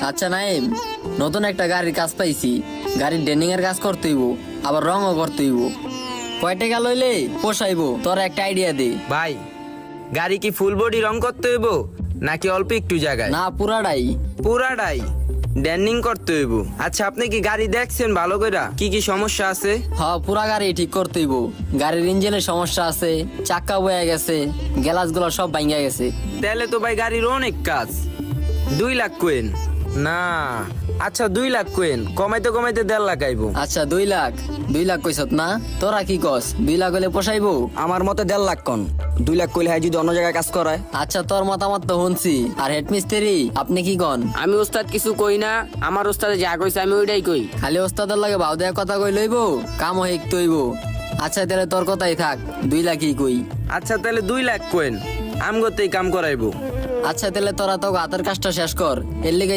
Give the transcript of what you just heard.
আচ্ছা নাইম, নতুন একটা গাড়ির কাজ পাইছি। গাড়ির ডেনিং এর কাজ করতে হইব, আবার রঙও করতে হইব। কয় টাকা লইলে পোষাইবো তোর একটা আইডিয়া দে। ভাই, গাড়ি কি ফুল বডি রং করতে হইব নাকি অল্প একটু জায়গায়? না, পুরাটাই। পুরাটাই ড্যান্ডিং করতে হইব। আচ্ছা, আপনি কি গাড়ি দেখছেন ভালো কইরা কি কি সমস্যা আছে? পুরা গাড়ি ঠিক করতে হইব। গাড়ির ইঞ্জিনের সমস্যা আছে, চাক্কা বয়ে গেছে, গ্লাস গুলো সব ভাঙ্গা গেছে। তাহলে তো ভাই গাড়ির অনেক কাজ। 2 লাখ কোয়েন না, আচ্ছা 2 লাখ কোয়েন, কমাইতে কমাইতে 1.5 লাখ আইব। আচ্ছা 2 লাখ কইছত না? তোরা কি কস, 2 লাখ হলে পোষাইবো? আমার মতে 1.5 লাখ কন। 2 লাখ কইলে হয় যদি অন্য জায়গায় কাজ করায়। আচ্ছা, তোর মতামত তো শুনছি। আর হেড মিস্ত্রি আপনি কি কন? আমি ওস্তাদ কিছু কই না, আমার ওস্তাদে যা কইছে আমি ওইটাই কই। খালি ওস্তাদের লাগে ভাও দেয়া কথা কই লইব, কামও হেকতে হইব। আচ্ছা তাহলে তোর কথাই থাক, 2 লাখই কই। আচ্ছা তাহলে 2 লাখ কোয়েন, আমগতেই কাম করাইবো। আচ্ছা তাহলে তোরা তো হাতের কাজটা শেষ কর, এর লিগেই